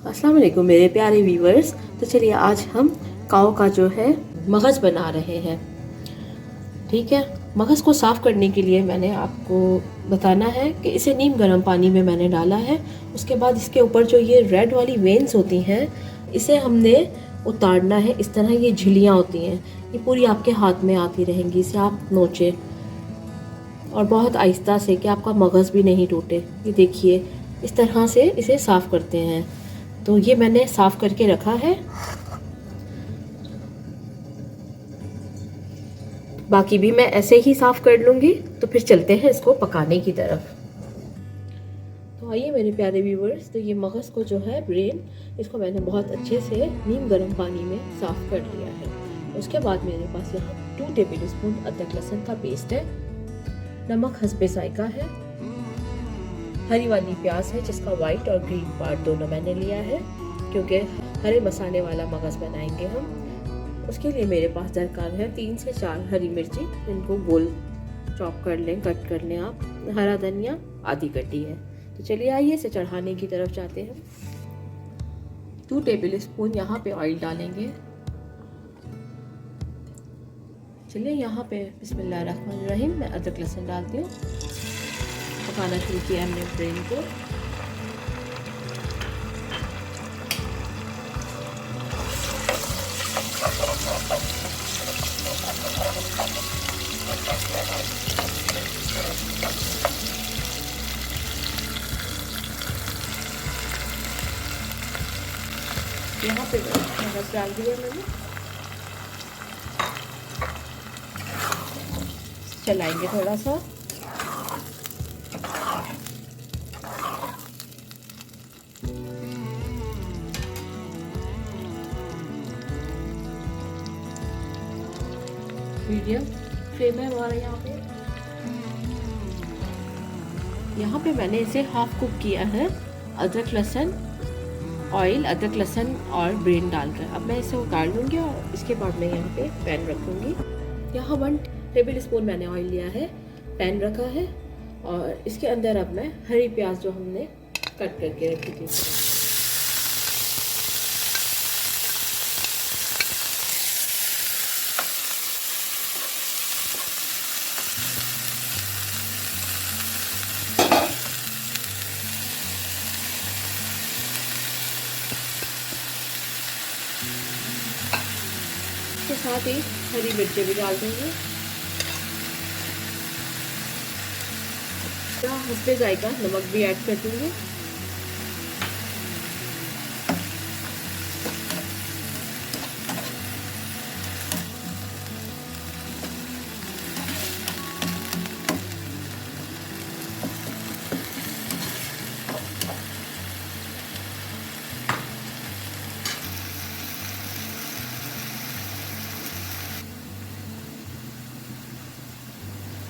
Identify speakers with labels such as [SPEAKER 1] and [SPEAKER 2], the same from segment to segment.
[SPEAKER 1] अस्सलाम वालेकुम मेरे प्यारे व्यूवर्स। तो चलिए आज हम काओ का जो है मगज़ बना रहे हैं। ठीक है, मगज़ को साफ़ करने के लिए मैंने आपको बताना है कि इसे नीम गर्म पानी में मैंने डाला है। उसके बाद इसके ऊपर जो ये रेड वाली वेन्स होती हैं इसे हमने उतारना है। इस तरह ये झिल्लियाँ होती हैं, ये पूरी आपके हाथ में आती रहेंगी। इसे आप नोचें और बहुत आहिस्ता से कि आपका मगज़ भी नहीं टूटे। ये देखिए इस तरह से इसे साफ़ करते हैं। तो ये मैंने साफ़ करके रखा है। बाकी भी मैं ऐसे ही साफ़ कर लूँगी। तो फिर चलते हैं इसको पकाने की तरफ। तो आइए मेरे प्यारे व्यूवर्स, तो ये मगज़ को जो है ब्रेन, इसको मैंने बहुत अच्छे से नीम गर्म पानी में साफ़ कर लिया है। उसके बाद मेरे पास यहाँ 2 टेबल स्पून अदरक लहसुन का पेस्ट है, नमक हस्बे जायका है, हरी वाली प्याज है जिसका वाइट और ग्रीन पार्ट दोनों मैंने लिया है क्योंकि हरे मसाले वाला मगज़ बनाएंगे हम। उसके लिए मेरे पास दरकार है 3 से 4 हरी मिर्ची, इनको गोल चॉप कर लें, कट कर लें आप। हरा धनिया आधी कटी है। तो चलिए आइए इसे चढ़ाने की तरफ जाते हैं। 2 टेबल स्पून यहाँ पे ऑयल डालेंगे। चलिए यहाँ पे बिस्मिल्लाहिर्रहमानिर्रहीम मैं अदरक लहसुन डालती हूँ। पकाना शुरू किया हमने ब्रेन को। यहाँ पे मगज़ डाल दिया मैंने। चलाएंगे थोड़ा सा। मीडियम फ्लेम है हमारा यहाँ पे मैंने इसे हाफ कुक किया है। अदरक लहसुन ऑयल, अदरक लहसुन और ब्रेन डालकर अब मैं इसे उतार लूँगी और इसके बाद मैं यहाँ पे पैन रखूँगी। यहाँ 1 टेबल स्पून मैंने ऑयल लिया है, पैन रखा है और इसके अंदर अब मैं हरी प्याज जो हमने कट करके रखी थी के साथ ही हरी मिर्चें भी डाल देंगे। हस्बे जायका नमक भी ऐड कर दूंगी।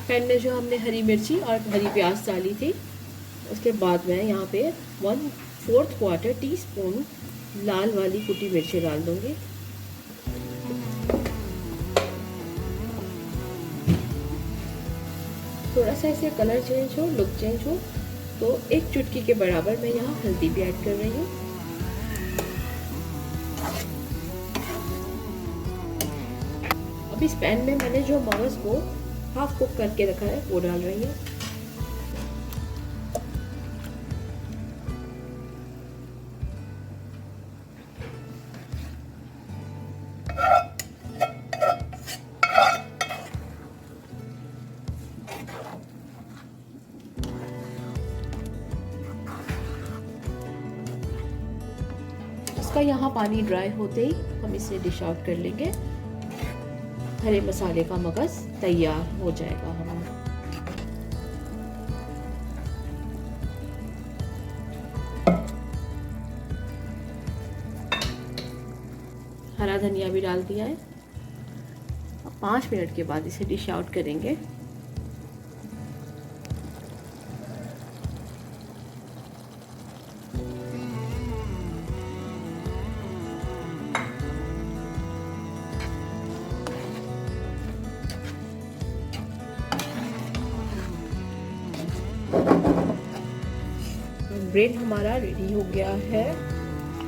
[SPEAKER 1] पैन में जो हमने हरी मिर्ची और हरी प्याज डाली थी, उसके बाद मैं यहाँ पे 1/4 टीस्पून लाल वाली कुटी मिर्ची डाल दूंगी। थोड़ा सा इसे कलर चेंज हो, लुक चेंज हो, तो 1 चुटकी के बराबर मैं यहाँ हल्दी भी ऐड कर रही हूँ। अब इस पैन में मैंने जो मगज़ को हाफ कुक करके रखा है वो डाल रही हूँ। इसका यहाँ पानी ड्राई होते ही हम इसे डिश आउट कर लेंगे। हरे मसाले का मगज़ तैयार हो जाएगा हमारा। हरा धनिया भी डाल दिया है। अब 5 मिनट के बाद इसे डिश आउट करेंगे। ब्रेड हमारा रेडी हो गया है।